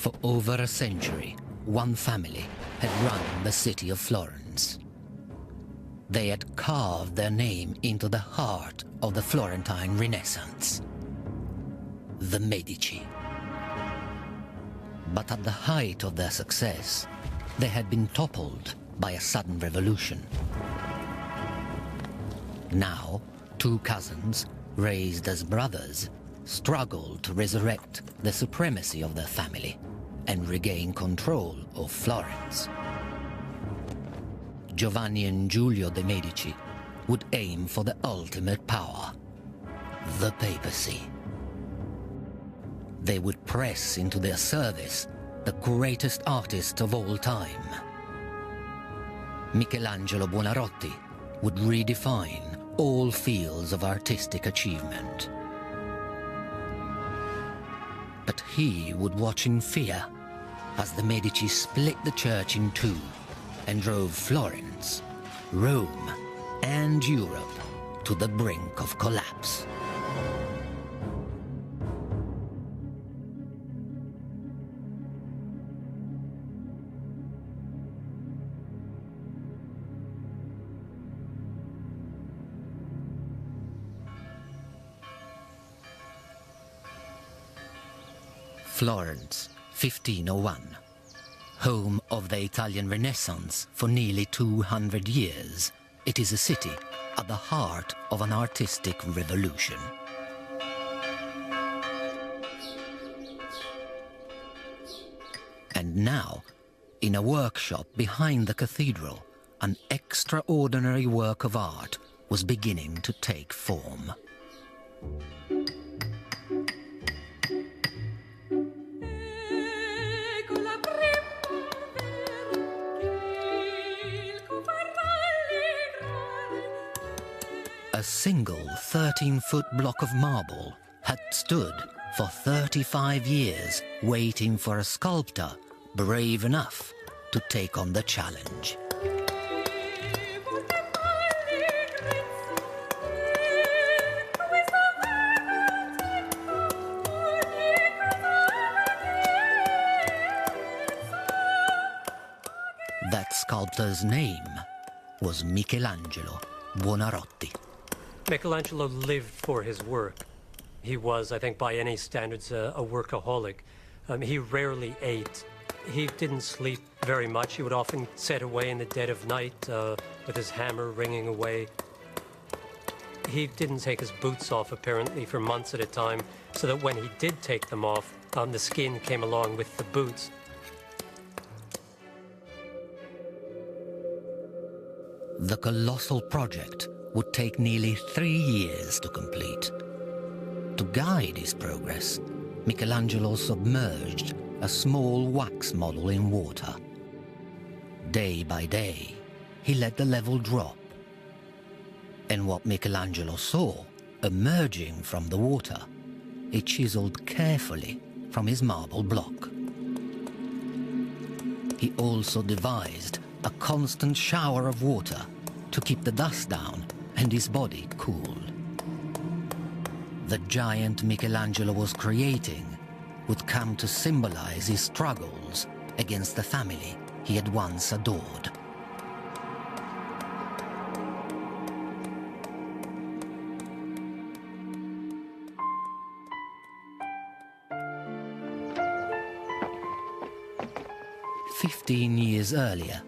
For over a century, one family had run the city of Florence. They had carved their name into the heart of the Florentine Renaissance. The Medici. But at the height of their success, they had been toppled by a sudden revolution. Now, two cousins, raised as brothers, struggled to resurrect the supremacy of their family and regain control of Florence. Giovanni and Giulio de' Medici would aim for the ultimate power, the papacy. They would press into their service the greatest artist of all time. Michelangelo Buonarroti would redefine all fields of artistic achievement. But he would watch in fear as the Medici split the church in two and drove Florence, Rome, and Europe to the brink of collapse. Florence, 1501. Home of the Italian Renaissance for nearly 200 years, it is a city at the heart of an artistic revolution. And now, in a workshop behind the cathedral, an extraordinary work of art was beginning to take form. A single 13-foot block of marble had stood for 35 years waiting for a sculptor brave enough to take on the challenge. That sculptor's name was Michelangelo Buonarroti. Michelangelo lived for his work. He was, I think, by any standards, a workaholic. He rarely ate. He didn't sleep very much. He would often set away in the dead of night with his hammer ringing away. He didn't take his boots off, apparently, for months at a time, so that when he did take them off, the skin came along with the boots. The colossal project would take nearly 3 years to complete. To guide his progress, Michelangelo submerged a small wax model in water. Day by day, he let the level drop. And what Michelangelo saw emerging from the water, he chiseled carefully from his marble block. He also devised a constant shower of water to keep the dust down and his body cool. The giant Michelangelo was creating would come to symbolize his struggles against the family he had once adored. "15 years earlier,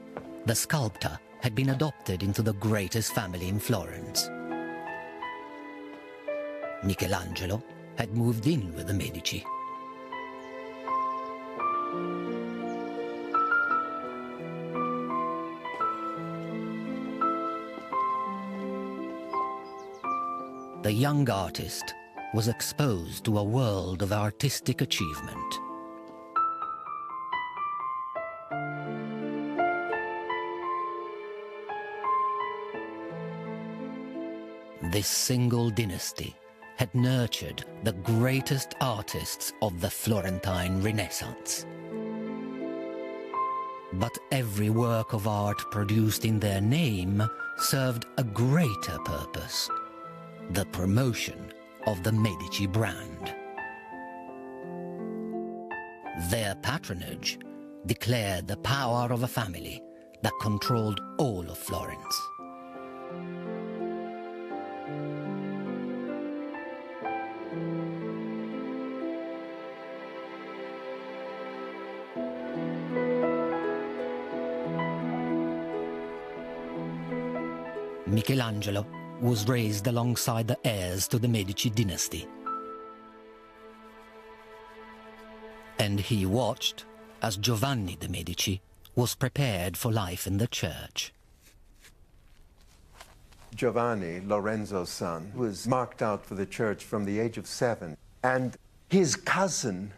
the sculptor had been adopted into the greatest family in Florence. Michelangelo had moved in with the Medici. The young artist was exposed to a world of artistic achievement. This single dynasty had nurtured the greatest artists of the Florentine Renaissance. But every work of art produced in their name served a greater purpose: the promotion of the Medici brand. Their patronage declared the power of a family that controlled all of Florence. Michelangelo was raised alongside the heirs to the Medici dynasty. And he watched as Giovanni de' Medici was prepared for life in the church. Giovanni, Lorenzo's son, was marked out for the church from the age of 7. And his cousin,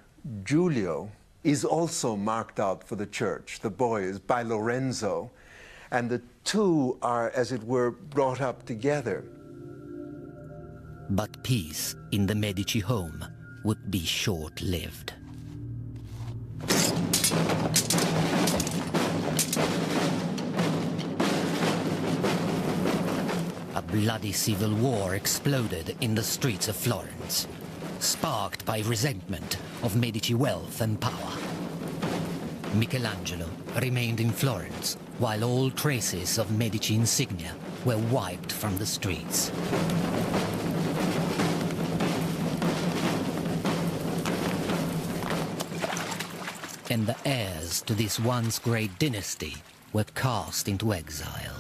Giulio, is also marked out for the church. The boy is by Lorenzo. And the two are, as it were, brought up together. But peace in the Medici home would be short-lived. A bloody civil war exploded in the streets of Florence, sparked by resentment of Medici wealth and power. Michelangelo remained in Florence while all traces of Medici insignia were wiped from the streets. And the heirs to this once great dynasty were cast into exile.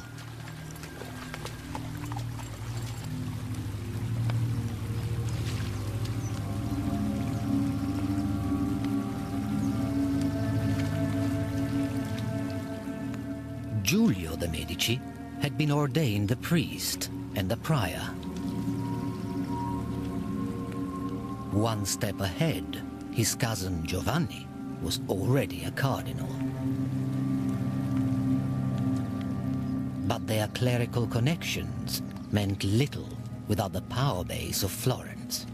Giulio de' Medici had been ordained a priest and a prior. One step ahead, his cousin Giovanni was already a cardinal. But their clerical connections meant little without the power base of Florence.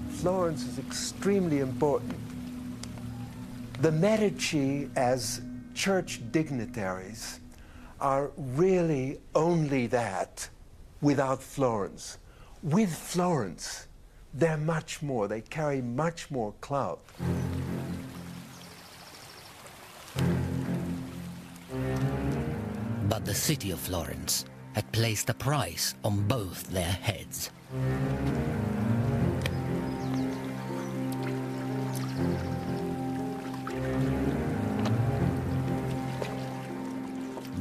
Florence is extremely important. The Medici, as church dignitaries, are really only that without Florence. With Florence, they're much more. They carry much more clout. But the city of Florence had placed a price on both their heads.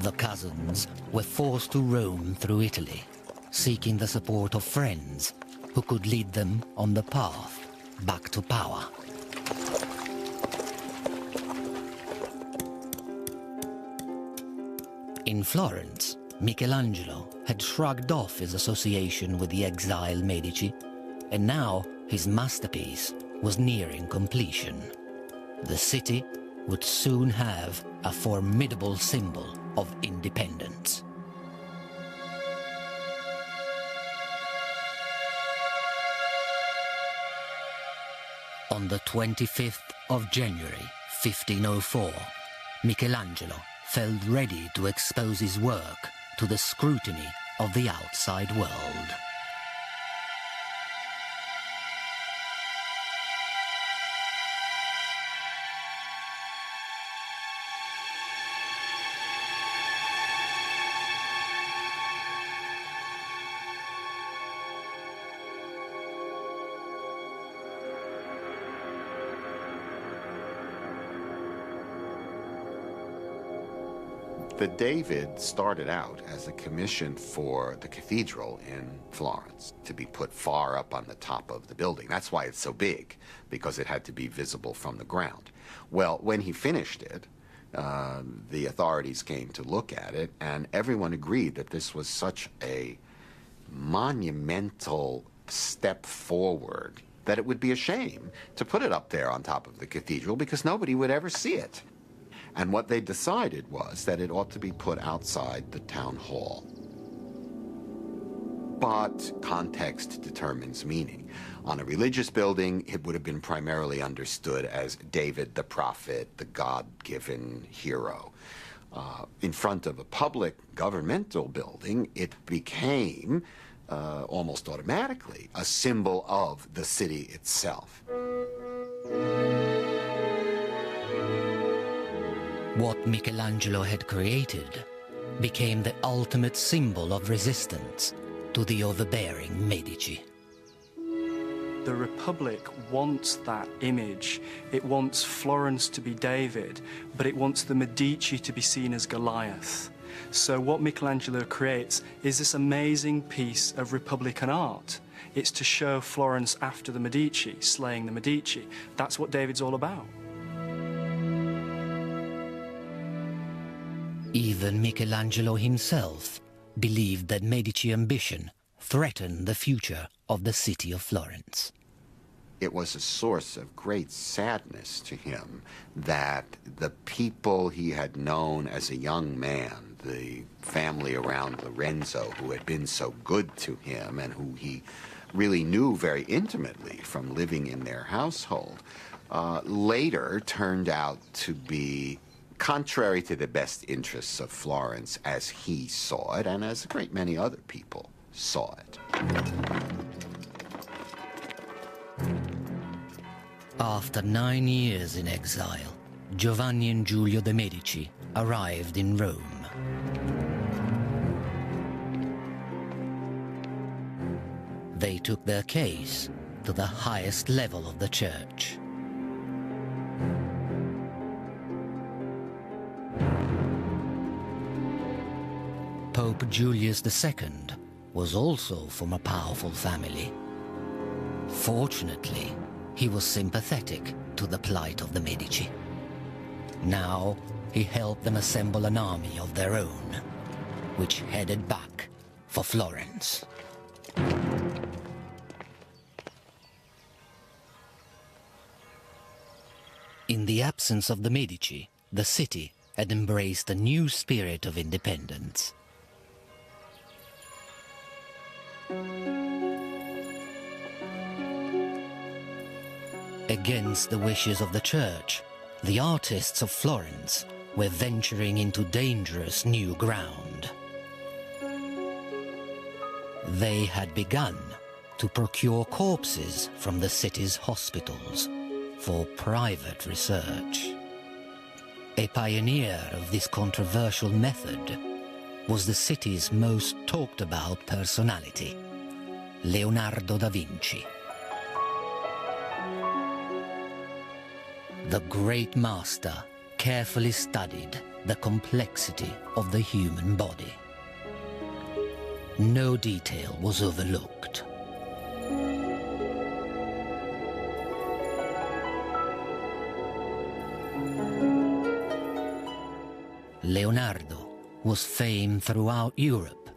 The cousins were forced to roam through Italy, seeking the support of friends who could lead them on the path back to power. In Florence, Michelangelo had shrugged off his association with the exiled Medici, and now his masterpiece was nearing completion. The city would soon have a formidable symbol of independence. On the 25th of January, 1504, Michelangelo felt ready to expose his work to the scrutiny of the outside world. The David started out as a commission for the cathedral in Florence to be put far up on the top of the building. That's why it's so big, because it had to be visible from the ground. Well, when he finished it, the authorities came to look at it, and everyone agreed that this was such a monumental step forward that it would be a shame to put it up there on top of the cathedral because nobody would ever see it. And what they decided was that it ought to be put outside the town hall. But context determines meaning. On a religious building, it would have been primarily understood as David the prophet, the God-given hero. In front of a public governmental building, it became, almost automatically, a symbol of the city itself. What Michelangelo had created became the ultimate symbol of resistance to the overbearing Medici. The Republic wants that image. It wants Florence to be David, but it wants the Medici to be seen as Goliath. So what Michelangelo creates is this amazing piece of Republican art. It's to show Florence after the Medici, slaying the Medici. That's what David's all about. Even Michelangelo himself believed that Medici ambition threatened the future of the city of Florence. It was a source of great sadness to him that the people he had known as a young man, the family around Lorenzo who had been so good to him and who he really knew very intimately from living in their household, later turned out to be contrary to the best interests of Florence as he saw it and as a great many other people saw it. After 9 years in exile, Giovanni and Giulio de' Medici arrived in Rome. They took their case to the highest level of the church. Pope Julius II was also from a powerful family. Fortunately, he was sympathetic to the plight of the Medici. Now, he helped them assemble an army of their own, which headed back for Florence. In the absence of the Medici, the city had embraced a new spirit of independence. Against the wishes of the church, the artists of Florence were venturing into dangerous new ground. They had begun to procure corpses from the city's hospitals for private research. A pioneer of this controversial method was the city's most talked about personality, Leonardo da Vinci. The great master carefully studied the complexity of the human body. No detail was overlooked. Leonardo was famed throughout Europe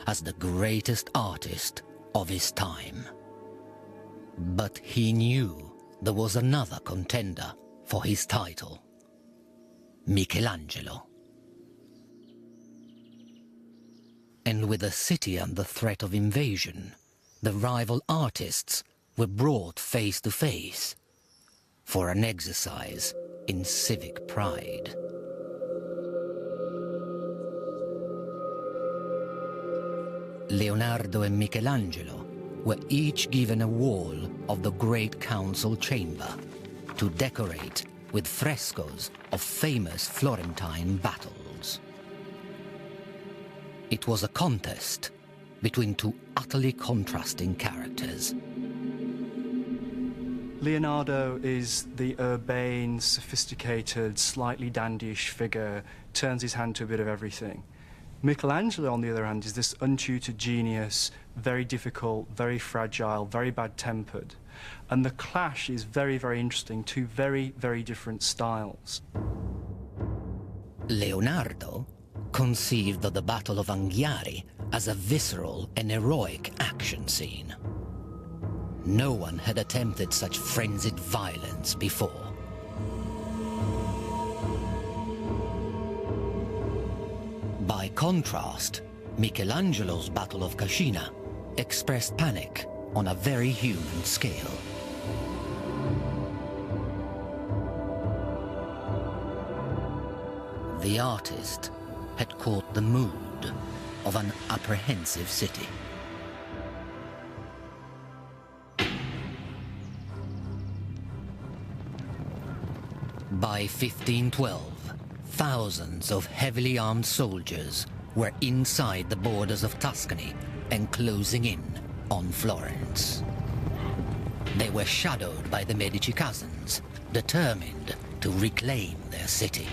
as the greatest artist of his time. But he knew there was another contender for his title, Michelangelo. And with the city under threat of invasion, the rival artists were brought face to face for an exercise in civic pride. Leonardo and Michelangelo were each given a wall of the Great Council chamber to decorate with frescoes of famous Florentine battles. It was a contest between two utterly contrasting characters. Leonardo is the urbane, sophisticated, slightly dandyish figure, turns his hand to a bit of everything. Michelangelo, on the other hand, is this untutored genius, very difficult, very fragile, very bad-tempered. And the clash is very, very interesting, two very, very different styles. Leonardo conceived of the Battle of Anghiari as a visceral and heroic action scene. No one had attempted such frenzied violence before. By contrast, Michelangelo's Battle of Cascina expressed panic on a very human scale. The artist had caught the mood of an apprehensive city. By 1512, Thousands of heavily armed soldiers were inside the borders of Tuscany and closing in on Florence. They were shadowed by the Medici cousins, determined to reclaim their city.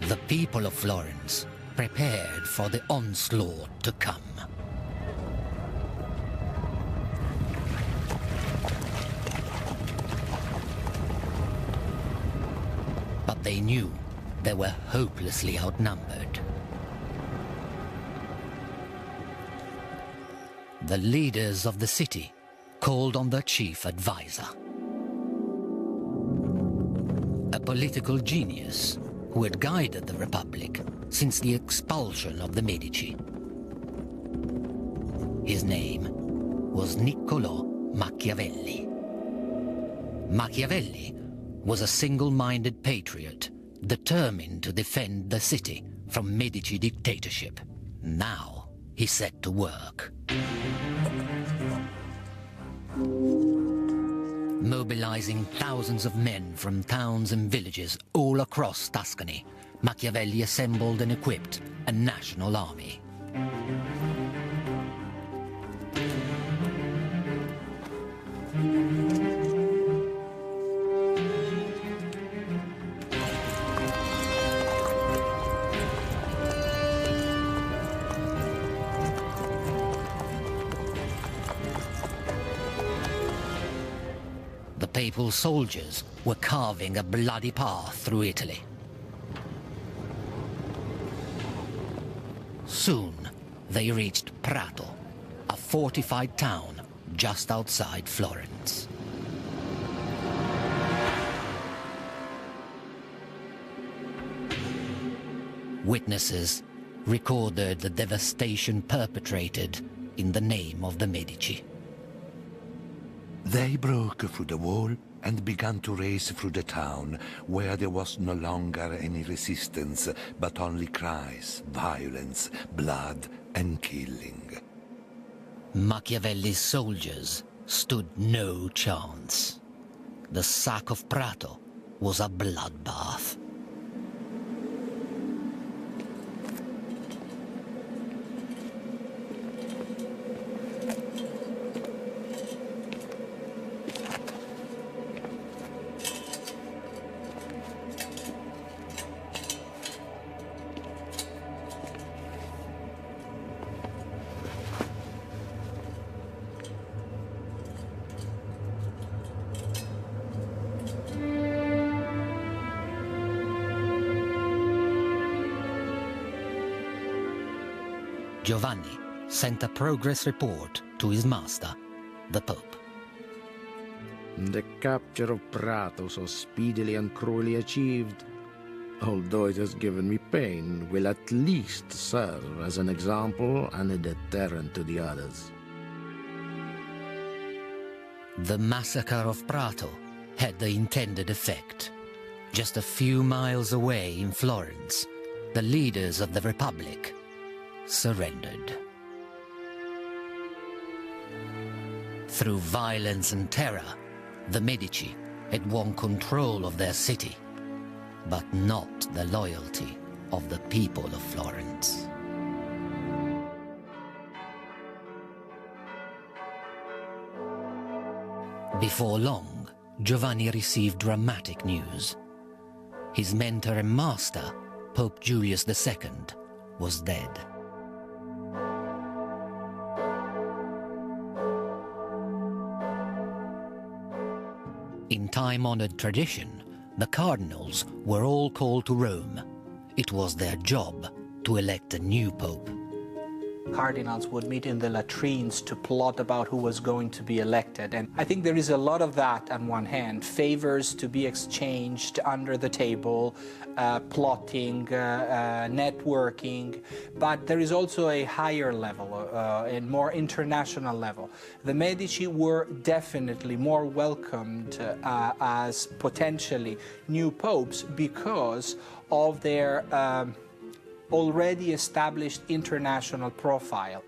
The people of Florence prepared for the onslaught to come. But they knew they were hopelessly outnumbered. The leaders of the city called on their chief advisor, a political genius who had guided the Republic since the expulsion of the Medici. His name was Niccolò Machiavelli. Machiavelli was a single-minded patriot determined to defend the city from Medici dictatorship. Now he set to work. Mobilizing thousands of men from towns and villages all across Tuscany, Machiavelli assembled and equipped a national army. The papal soldiers were carving a bloody path through Italy. Soon, they reached Prato, a fortified town just outside Florence. Witnesses recorded the devastation perpetrated in the name of the Medici. They broke through the wall and began to race through the town, where there was no longer any resistance, but only cries, violence, blood, and killing. Machiavelli's soldiers stood no chance. The sack of Prato was a bloodbath. Giovanni sent a progress report to his master, the Pope. The capture of Prato, so speedily and cruelly achieved, although it has given me pain, will at least serve as an example and a deterrent to the others. The massacre of Prato had the intended effect. Just a few miles away in Florence, the leaders of the Republic surrendered. Through violence and terror, the Medici had won control of their city, but not the loyalty of the people of Florence. Before long, Giovanni received dramatic news. His mentor and master, Pope Julius II, was dead. In time-honored tradition, the cardinals were all called to Rome. It was their job to elect a new pope. Cardinals would meet in the latrines to plot about who was going to be elected. And I think there is a lot of that on one hand, favors to be exchanged under the table, plotting, networking, but there is also a higher level, and more international level. The Medici were definitely more welcomed as potentially new popes because of their already established international profile.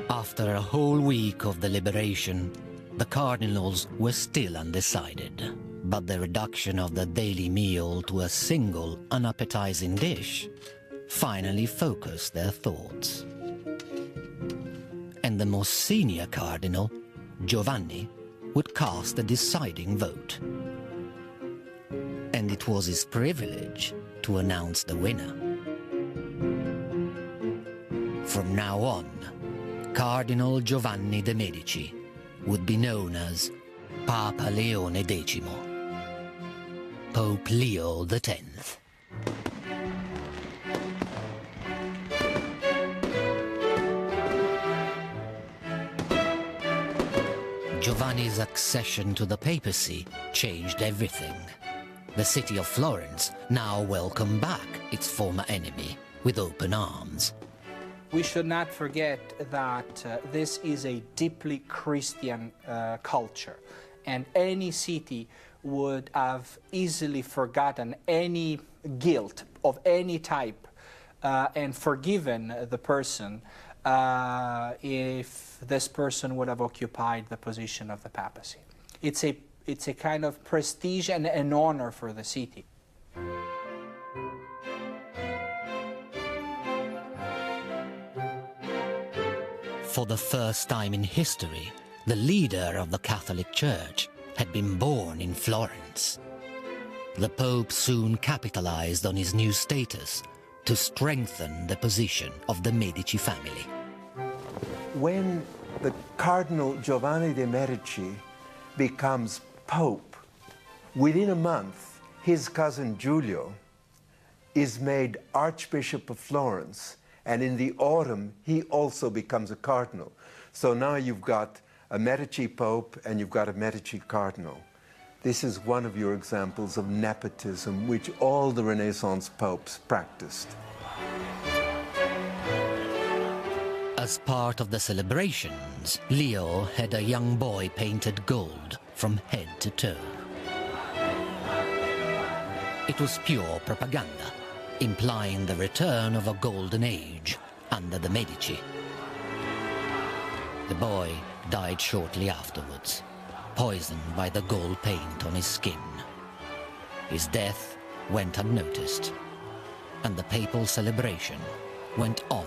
After a whole week of deliberation, the cardinals were still undecided, but the reduction of the daily meal to a single unappetizing dish finally focused their thoughts. And the most senior cardinal, Giovanni, would cast the deciding vote. And it was his privilege to announce the winner. From now on, Cardinal Giovanni de' Medici would be known as Papa Leone X, Pope Leo X. Giovanni's accession to the papacy changed everything. The city of Florence now welcomed back its former enemy with open arms. We should not forget that this is a deeply Christian culture, and any city would have easily forgotten any guilt of any type and forgiven the person if this person would have occupied the position of the papacy. It's a kind of prestige and an honor for the city. For the first time in history, the leader of the Catholic Church had been born in Florence. The Pope soon capitalized on his new status to strengthen the position of the Medici family. When the Cardinal Giovanni de' Medici becomes Pope, within a month, his cousin Giulio is made Archbishop of Florence, and in the autumn, he also becomes a cardinal. So now you've got a Medici Pope and you've got a Medici Cardinal. This is one of your examples of nepotism, which all the Renaissance popes practiced. As part of the celebrations, Leo had a young boy painted gold from head to toe. It was pure propaganda, implying the return of a golden age under the Medici. The boy died shortly afterwards, poisoned by the gold paint on his skin. His death went unnoticed, and the papal celebration went on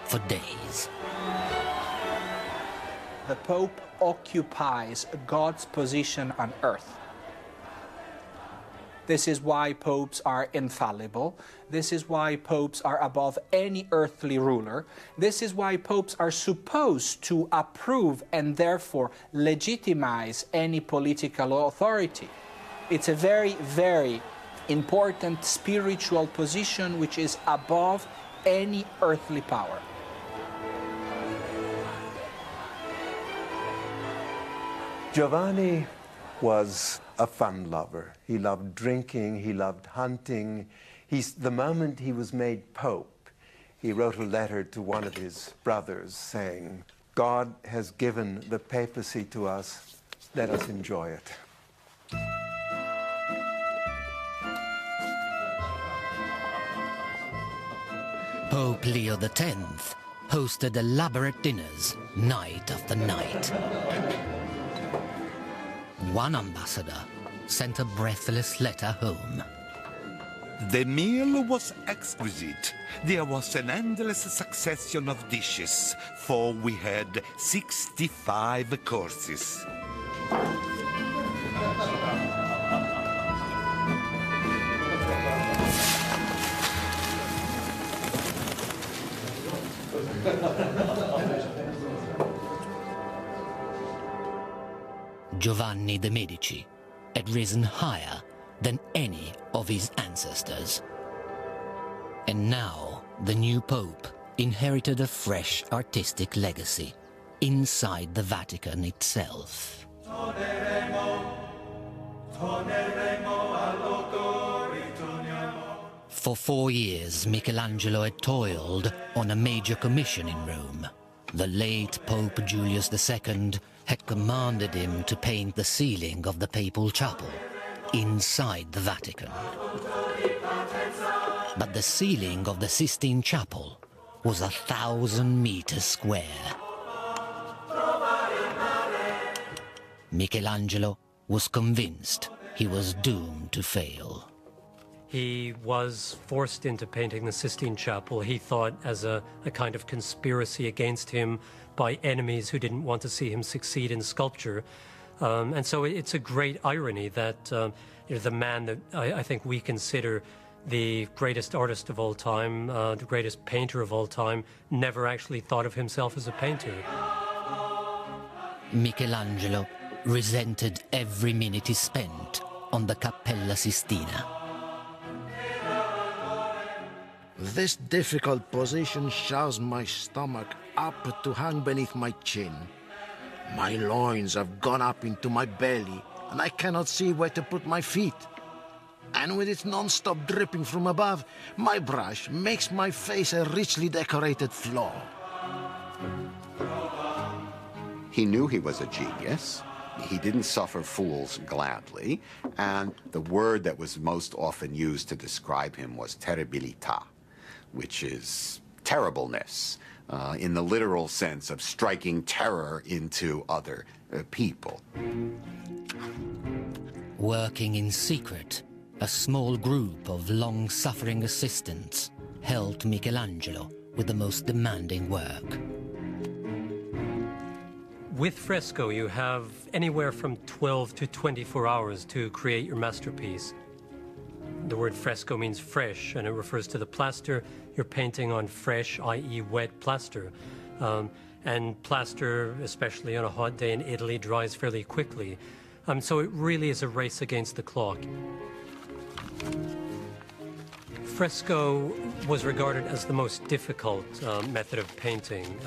for days. The Pope occupies God's position on earth. This is why popes are infallible. This is why popes are above any earthly ruler. This is why popes are supposed to approve and therefore legitimize any political authority. It's a very, very important spiritual position which is above any earthly power. Giovanni was a fun lover. He loved drinking, he loved hunting. The moment he was made Pope, he wrote a letter to one of his brothers saying, "God has given the papacy to us, let us enjoy it." Pope Leo X hosted elaborate dinners night after night. One ambassador sent a breathless letter home. The meal was exquisite. There was an endless succession of dishes, for we had 65 courses. Giovanni de' Medici had risen higher than any of his ancestors. And now the new Pope inherited a fresh artistic legacy inside the Vatican itself. For 4 years, Michelangelo had toiled on a major commission in Rome. The late Pope Julius II had commanded him to paint the ceiling of the papal chapel inside the Vatican. But the ceiling of the Sistine Chapel was 1,000 meters square. Michelangelo was convinced he was doomed to fail. He was forced into painting the Sistine Chapel, he thought, as a kind of conspiracy against him by enemies who didn't want to see him succeed in sculpture. And so it's a great irony that the man that I think we consider the greatest artist of all time, the greatest painter of all time, never actually thought of himself as a painter. Michelangelo resented every minute he spent on the Cappella Sistina. This difficult position shoves my stomach up to hang beneath my chin. My loins have gone up into my belly, and I cannot see where to put my feet. And with its non-stop dripping from above, my brush makes my face a richly decorated floor. He knew he was a genius. He didn't suffer fools gladly, and the word that was most often used to describe him was terribilità, which is terribleness, in the literal sense of striking terror into other people. Working in secret, a small group of long-suffering assistants helped Michelangelo with the most demanding work. With fresco, you have anywhere from 12 to 24 hours to create your masterpiece. The word fresco means fresh, and it refers to the plaster you're painting on fresh, i.e. wet plaster. And plaster, especially on a hot day in Italy, dries fairly quickly. So it really is a race against the clock. Fresco was regarded as the most difficult method of painting.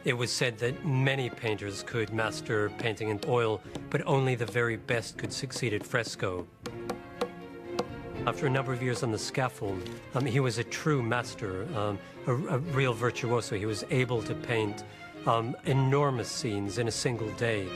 It was said that many painters could master painting in oil, but only the very best could succeed at fresco. After a number of years on the scaffold, he was a true master, a real virtuoso. He was able to paint enormous scenes in a single day.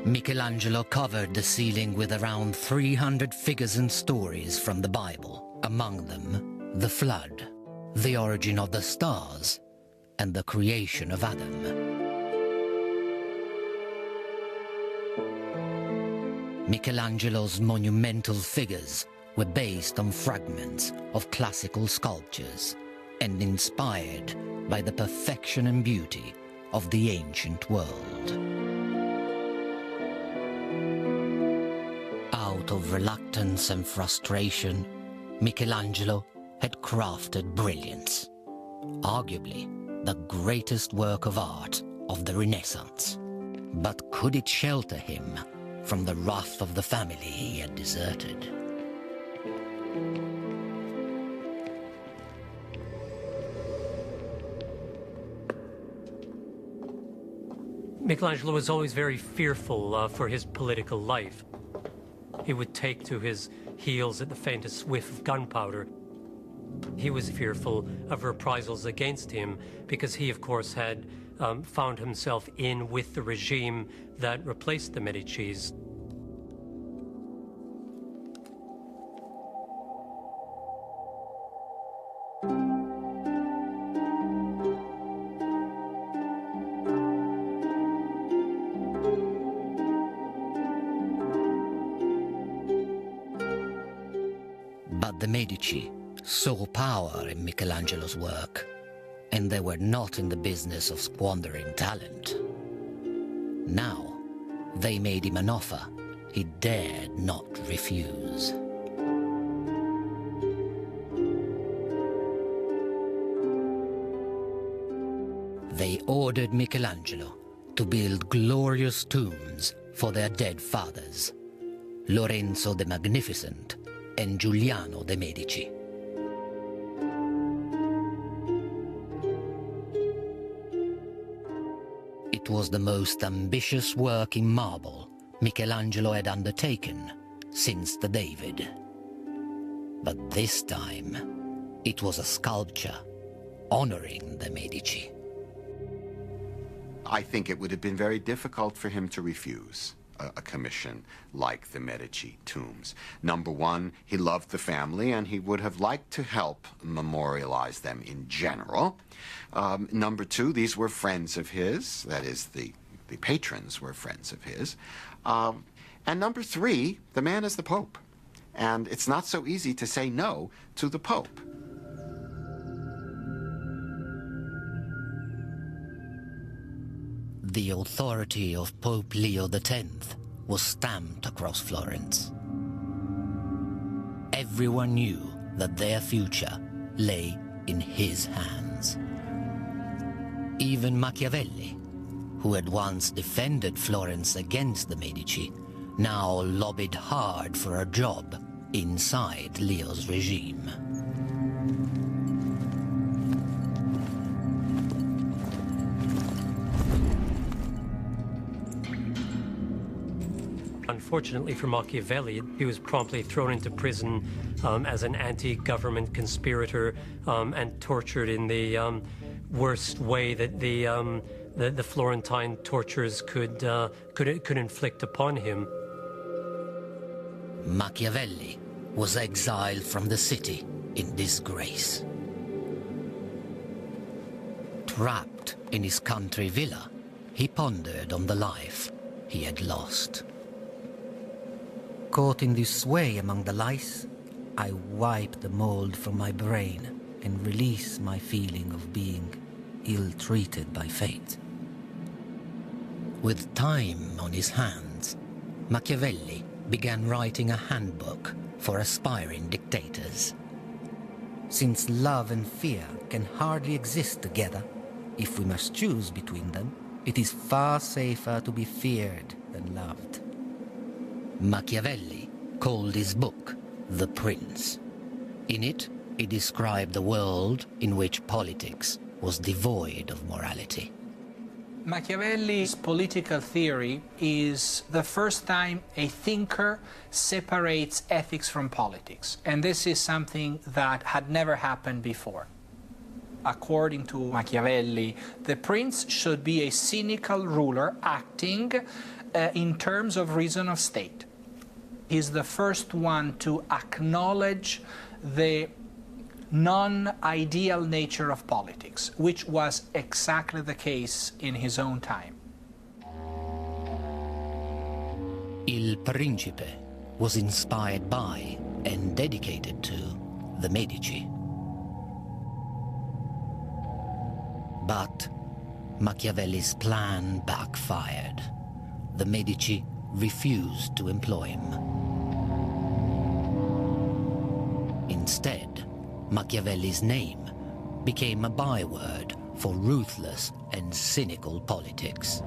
Michelangelo covered the ceiling with around 300 figures and stories from the Bible, among them the flood, the origin of the stars, and the creation of Adam. Michelangelo's monumental figures were based on fragments of classical sculptures and inspired by the perfection and beauty of the ancient world. Out of reluctance and frustration, Michelangelo had crafted brilliance, arguably the greatest work of art of the Renaissance. But could it shelter him from the wrath of the family he had deserted? Michelangelo was always very fearful for his political life. He would take to his heels at the faintest whiff of gunpowder. He was fearful of reprisals against him because he, of course, had found himself in with the regime that replaced the Medicis. But the Medici saw power in Michelangelo's work, and they were not in the business of squandering talent. Now, they made him an offer he dared not refuse. They ordered Michelangelo to build glorious tombs for their dead fathers, Lorenzo the Magnificent and Giuliano de' Medici. It was the most ambitious work in marble Michelangelo had undertaken since the David. But this time, it was a sculpture honoring the Medici. I think it would have been very difficult for him to refuse a commission like the Medici tombs. Number one, he loved the family and he would have liked to help memorialize them in general. Number two, these were friends of his, that is, the patrons were friends of his. And number three, the man is the Pope. And it's not so easy to say no to the Pope. The authority of Pope Leo X was stamped across Florence. Everyone knew that their future lay in his hands. Even Machiavelli, who had once defended Florence against the Medici, now lobbied hard for a job inside Leo's regime. Unfortunately for Machiavelli, he was promptly thrown into prison as an anti-government conspirator and tortured in the worst way that the Florentine tortures could inflict upon him. Machiavelli was exiled from the city in disgrace. Trapped in his country villa, he pondered on the life he had lost. Caught in this sway among the lice, I wipe the mold from my brain and release my feeling of being ill-treated by fate. With time on his hands, Machiavelli began writing a handbook for aspiring dictators. Since love and fear can hardly exist together, if we must choose between them, it is far safer to be feared than loved. Machiavelli called his book The Prince. In it, he described a world in which politics was devoid of morality. Machiavelli's political theory is the first time a thinker separates ethics from politics. And this is something that had never happened before. According to Machiavelli, the prince should be a cynical ruler acting in terms of reason of state. He's the first one to acknowledge the non-ideal nature of politics, which was exactly the case in his own time. Il Principe was inspired by and dedicated to the Medici. But Machiavelli's plan backfired. The Medici refused to employ him. Instead, Machiavelli's name became a byword for ruthless and cynical politics.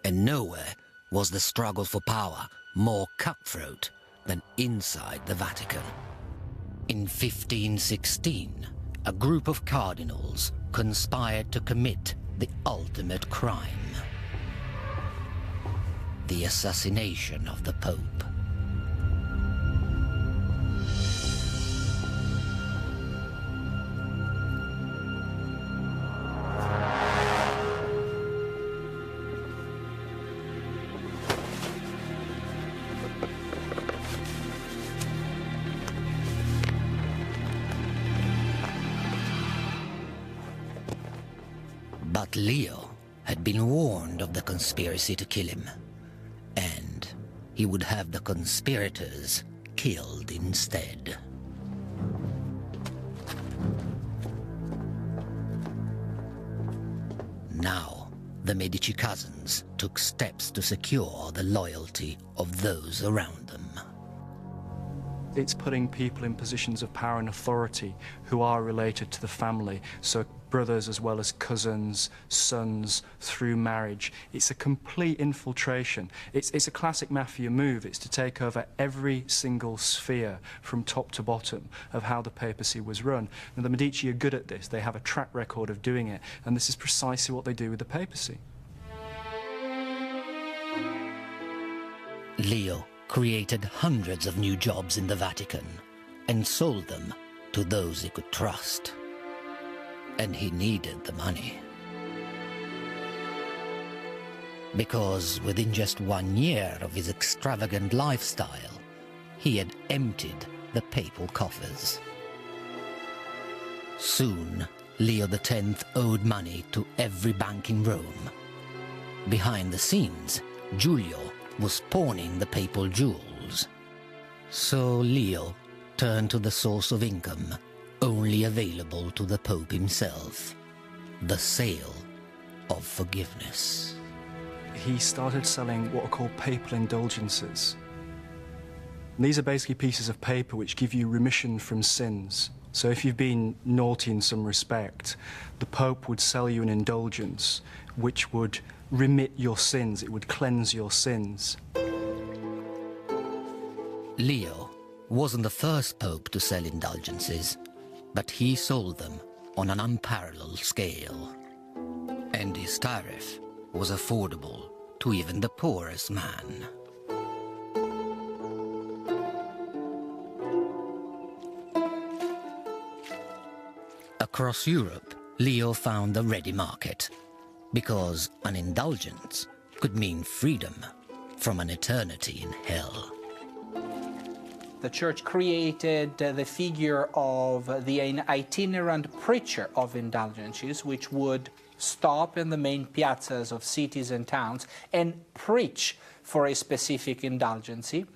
And nowhere was the struggle for power more cutthroat than inside the Vatican. In 1516, a group of cardinals conspired to commit the ultimate crime: the assassination of the Pope. But Leo had been warned of the conspiracy to kill him, and he would have the conspirators killed instead. Now, the Medici cousins took steps to secure the loyalty of those around them. It's putting people in positions of power and authority who are related to the family, so brothers as well as cousins, sons, through marriage. It's a complete infiltration. It's a classic mafia move. It's to take over every single sphere from top to bottom of how the papacy was run. And the Medici are good at this. They have a track record of doing it, and this is precisely what they do with the papacy. Leo created hundreds of new jobs in the Vatican and sold them to those he could trust. And he needed the money. Because within just 1 year of his extravagant lifestyle, he had emptied the papal coffers. Soon, Leo X owed money to every bank in Rome. Behind the scenes, Giulio was pawning the papal jewels. So Leo turned to the source of income only available to the Pope himself, the sale of forgiveness. He started selling what are called papal indulgences. And these are basically pieces of paper which give you remission from sins. So if you've been naughty in some respect, the Pope would sell you an indulgence which would remit your sins, it would cleanse your sins. Leo wasn't the first Pope to sell indulgences, but he sold them on an unparalleled scale. And his tariff was affordable to even the poorest man. Across Europe, Leo found a ready market, because an indulgence could mean freedom from an eternity in hell. The church created the figure of the itinerant preacher of indulgences, which would stop in the main piazzas of cities and towns and preach for a specific indulgency.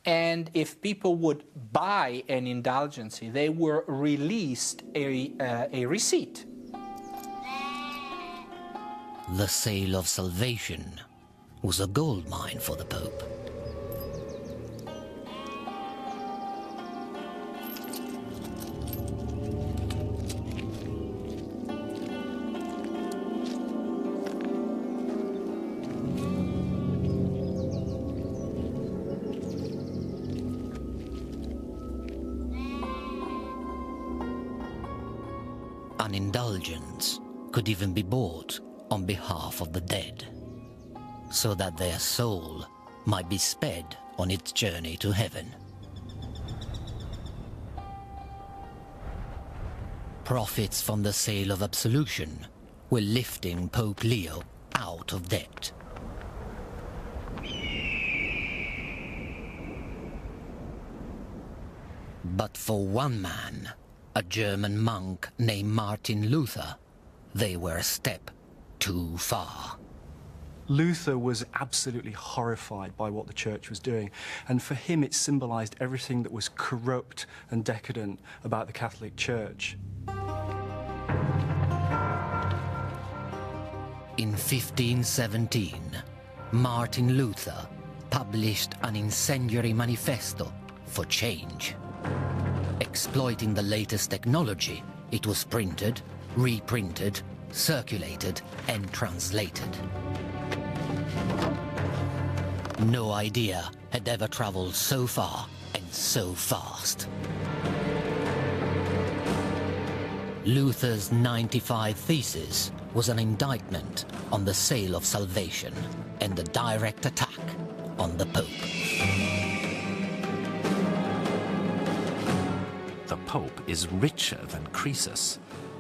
And if people would buy an indulgency, they were released a receipt. The sale of salvation was a gold mine for the Pope. An indulgence could even be bought on behalf of the dead, so that their soul might be sped on its journey to heaven. Profits from the sale of absolution were lifting Pope Leo out of debt. But for one man, a German monk named Martin Luther, they were a step too far. Luther was absolutely horrified by what the church was doing, and for him it symbolized everything that was corrupt and decadent about the Catholic Church. In 1517, Martin Luther published an incendiary manifesto for change. Exploiting the latest technology, it was printed, reprinted, circulated, and translated. No idea had ever traveled so far and so fast. Luther's 95 Theses was an indictment on the sale of salvation and a direct attack on the Pope. The Pope is richer than Croesus.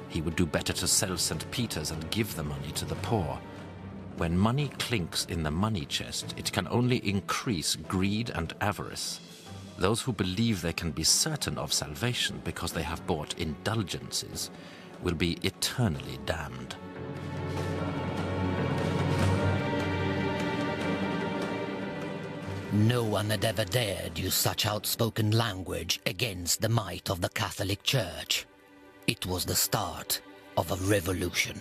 He would do better to sell St. Peter's and give the money to the poor. When money clinks in the money chest, it can only increase greed and avarice. Those who believe they can be certain of salvation because they have bought indulgences will be eternally damned. No one had ever dared use such outspoken language against the might of the Catholic Church. It was the start of a revolution.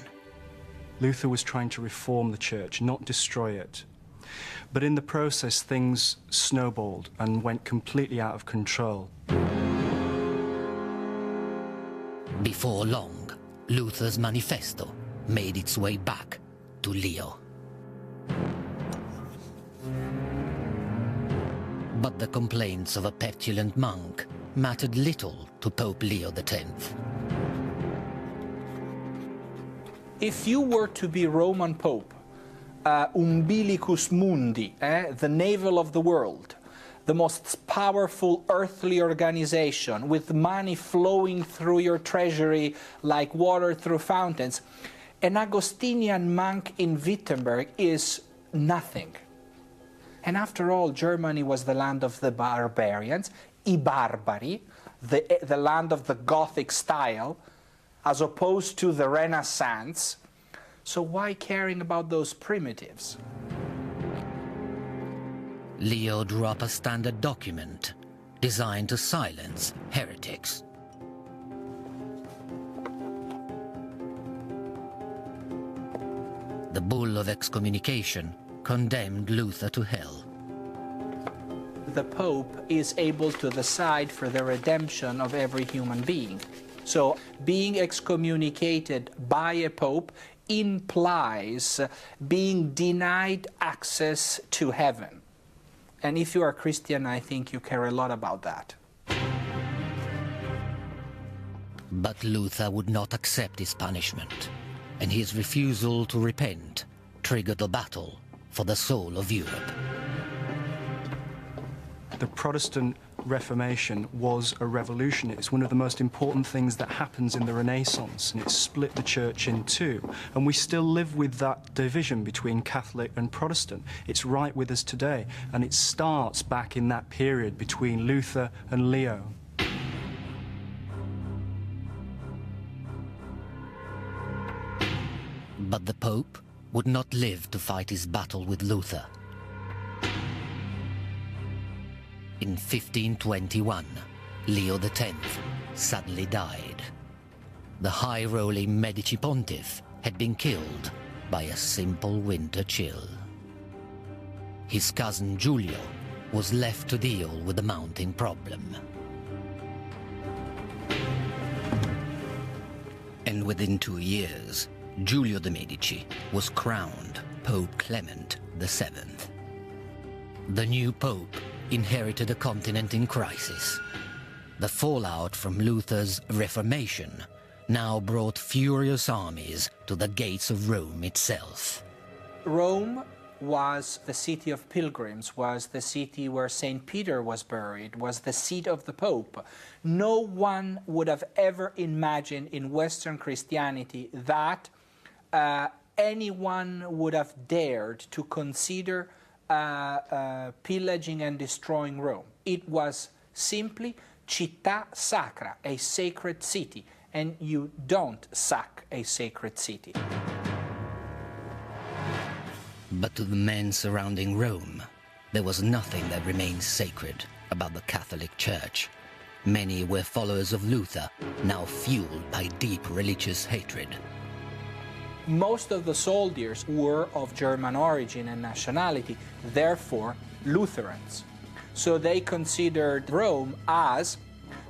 Luther was trying to reform the church, not destroy it. But in the process, things snowballed and went completely out of control. Before long, Luther's manifesto made its way back to Leo. But the complaints of a petulant monk mattered little to Pope Leo X. If you were to be Roman Pope, umbilicus mundi, the navel of the world, the most powerful earthly organization with money flowing through your treasury like water through fountains, an Augustinian monk in Wittenberg is nothing. And after all, Germany was the land of the barbarians, I barbari, the land of the Gothic style, as opposed to the Renaissance. So why caring about those primitives? Leo drew up a standard document designed to silence heretics. The bull of excommunication condemned Luther to hell. The Pope is able to decide for the redemption of every human being. So being excommunicated by a Pope implies being denied access to heaven. And if you are a Christian, I think you care a lot about that. But Luther would not accept his punishment, and his refusal to repent triggered a battle for the soul of Europe. The Protestant Reformation was a revolution. It's one of the most important things that happens in the Renaissance, and it split the church in two. And we still live with that division between Catholic and Protestant. It's right with us today, and it starts back in that period between Luther and Leo. But the Pope would not live to fight his battle with Luther. In 1521, Leo X suddenly died. The high-rolling Medici pontiff had been killed by a simple winter chill. His cousin Giulio was left to deal with the mounting problem. And within 2 years, Giulio de' Medici was crowned Pope Clement VII. The new pope inherited a continent in crisis. The fallout from Luther's Reformation now brought furious armies to the gates of Rome itself. Rome was the city of pilgrims, was the city where St. Peter was buried, was the seat of the Pope. No one would have ever imagined in Western Christianity that anyone would have dared to consider pillaging and destroying Rome. It was simply città sacra, a sacred city, and you don't sack a sacred city. But to the men surrounding Rome, there was nothing that remained sacred about the Catholic Church. Many were followers of Luther, now fueled by deep religious hatred. Most of the soldiers were of German origin and nationality, therefore Lutherans. So they considered Rome as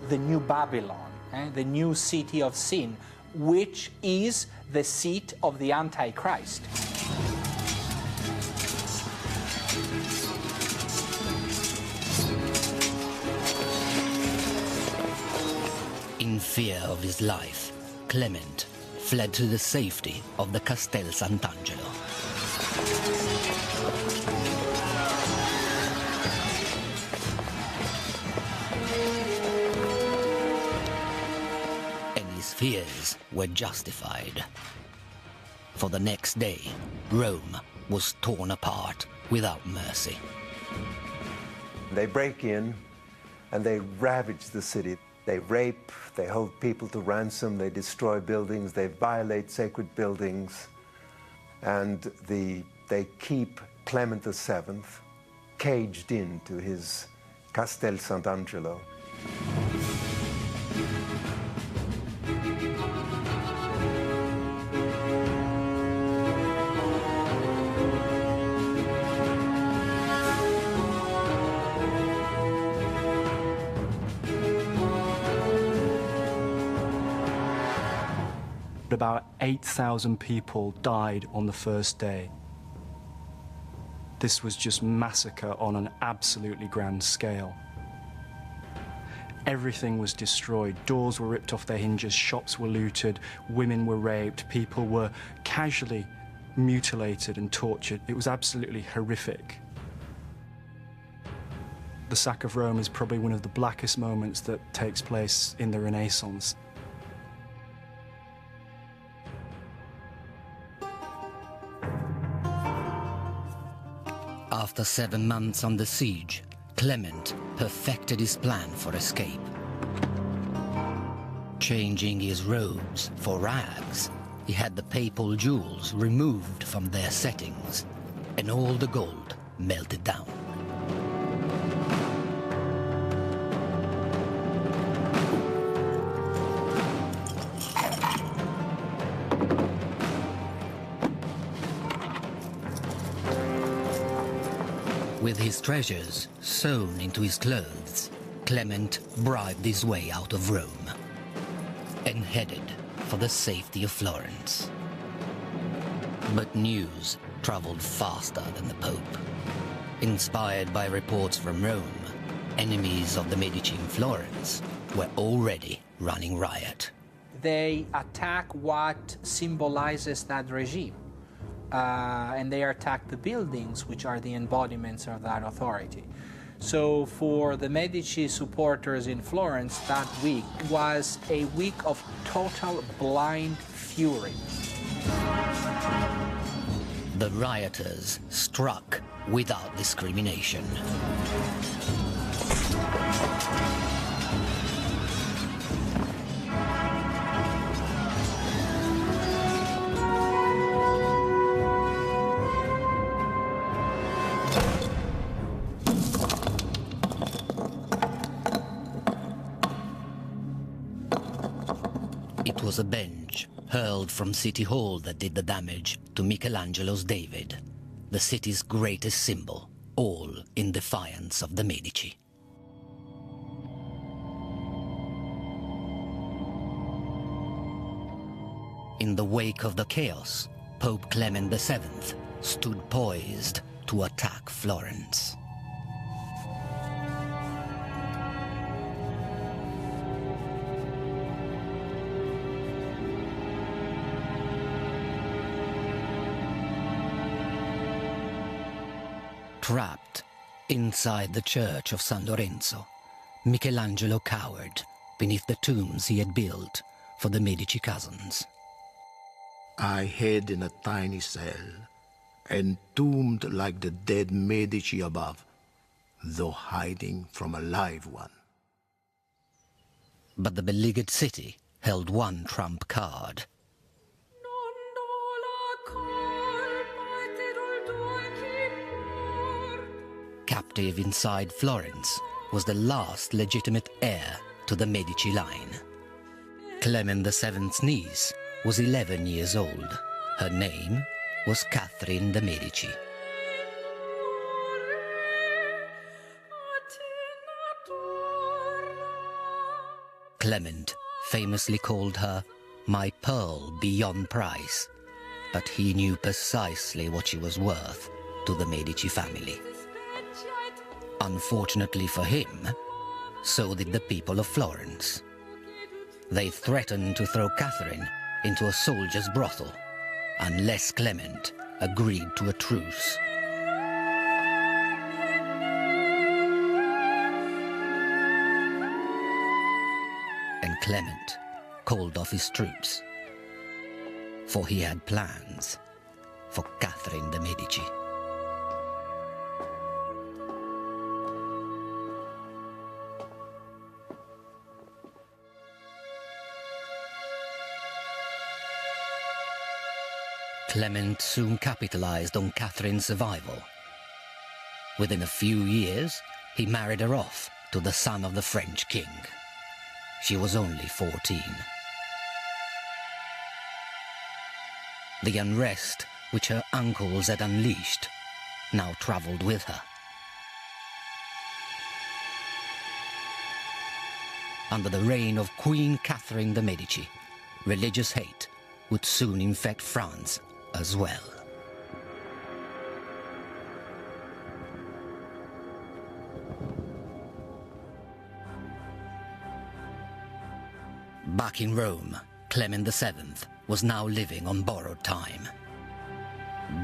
the new Babylon, the new city of sin, which is the seat of the Antichrist. In fear of his life, Clement fled to the safety of the Castel Sant'Angelo. And his fears were justified. For the next day, Rome was torn apart without mercy. They break in and they ravage the city. They rape, they hold people to ransom, they destroy buildings, they violate sacred buildings, and they keep Clement VII caged into his Castel Sant'Angelo. but about 8,000 people died on the first day. This was just massacre on an absolutely grand scale. Everything was destroyed. Doors were ripped off their hinges, shops were looted, women were raped, people were casually mutilated and tortured. It was absolutely horrific. The sack of Rome is probably one of the blackest moments that takes place in the Renaissance. After 7 months under siege, Clement perfected his plan for escape. Changing his robes for rags, he had the papal jewels removed from their settings, and all the gold melted down. With his treasures sewn into his clothes, Clement bribed his way out of Rome and headed for the safety of Florence. But news traveled faster than the Pope. Inspired by reports from Rome, enemies of the Medici in Florence were already running riot. They attack what symbolizes that regime. And they attack the buildings, which are the embodiments of that authority. So for the Medici supporters in Florence, that week was a week of total blind fury. The rioters struck without discrimination. It was a bench hurled from City Hall that did the damage to Michelangelo's David, the city's greatest symbol, all in defiance of the Medici. In the wake of the chaos, Pope Clement VII stood poised to attack Florence. Trapped inside the church of San Lorenzo, Michelangelo cowered beneath the tombs he had built for the Medici cousins. I hid in a tiny cell, entombed like the dead Medici above, though hiding from a live one. But the beleaguered city held one trump card. Captive inside Florence was the last legitimate heir to the Medici line. Clement VII's niece was 11 years old. Her name was Catherine de' Medici. Clement famously called her "my pearl beyond price," but he knew precisely what she was worth to the Medici family. Unfortunately for him, so did the people of Florence. They threatened to throw Catherine into a soldier's brothel unless Clement agreed to a truce. And Clement called off his troops, for he had plans for Catherine de' Medici. Clement soon capitalized on Catherine's survival. Within a few years, he married her off to the son of the French king. She was only 14. The unrest which her uncles had unleashed now traveled with her. Under the reign of Queen Catherine de' Medici, religious hate would soon infect France as well. Back in Rome, Clement VII was now living on borrowed time.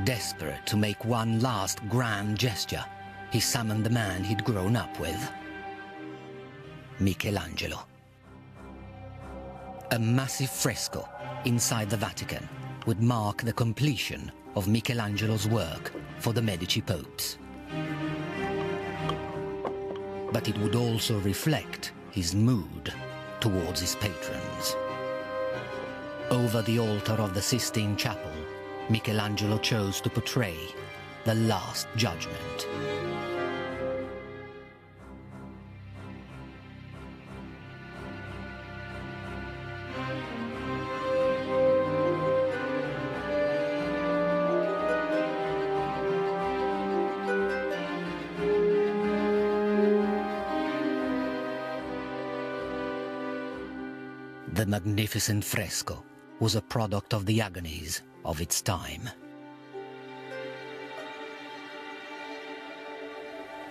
Desperate to make one last grand gesture, he summoned the man he'd grown up with, Michelangelo. A massive fresco inside the Vatican would mark the completion of Michelangelo's work for the Medici popes. But it would also reflect his mood towards his patrons. Over the altar of the Sistine Chapel, Michelangelo chose to portray the Last Judgment. The magnificent fresco was a product of the agonies of its time.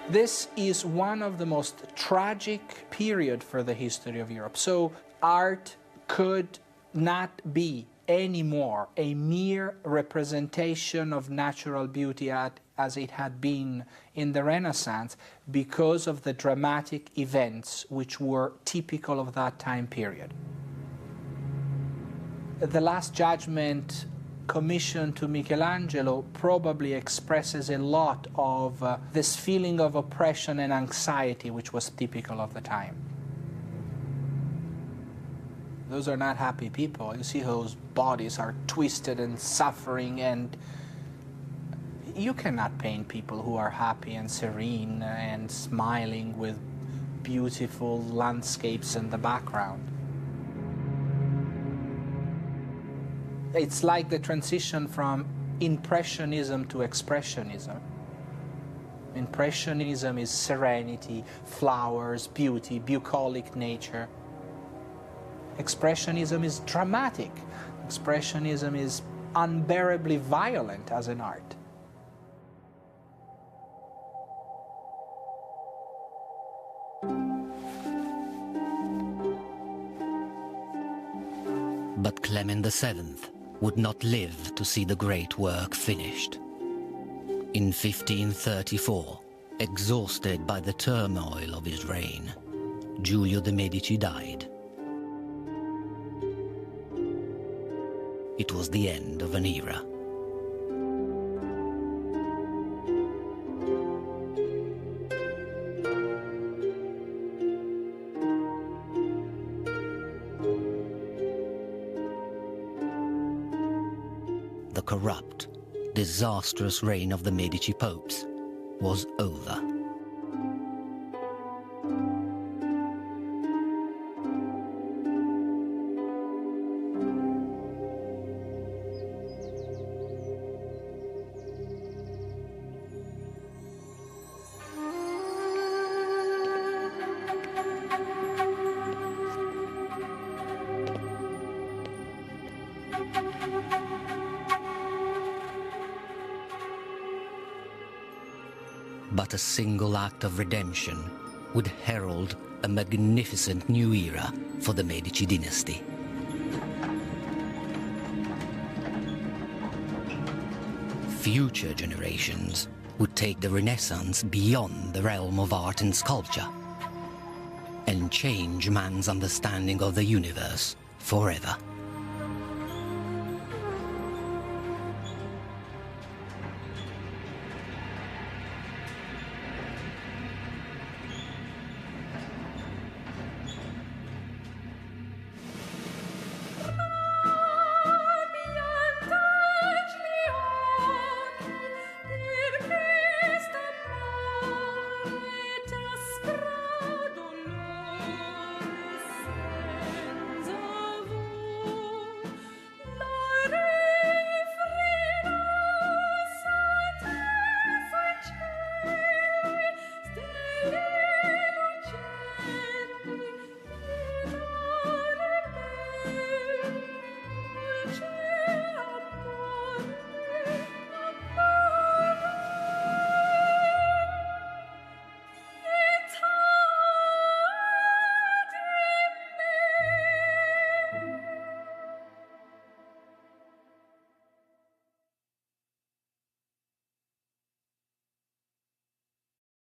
This is one of the most tragic periods for the history of Europe. So art could not be anymore a mere representation of natural beauty as it had been in the Renaissance because of the dramatic events which were typical of that time period. The Last Judgment commissioned to Michelangelo probably expresses a lot of this feeling of oppression and anxiety which was typical of the time. Those are not happy people. You see whose bodies are twisted and suffering, and you cannot paint people who are happy and serene and smiling with beautiful landscapes in the background. It's like the transition from Impressionism to Expressionism. Impressionism is serenity, flowers, beauty, bucolic nature. Expressionism is dramatic. Expressionism is unbearably violent as an art. But Clement VII would not live to see the great work finished. In 1534, exhausted by the turmoil of his reign, Giulio de' Medici died. It was the end of an era. The corrupt, disastrous reign of the Medici popes was over. But a single act of redemption would herald a magnificent new era for the Medici dynasty. Future generations would take the Renaissance beyond the realm of art and sculpture and change man's understanding of the universe forever.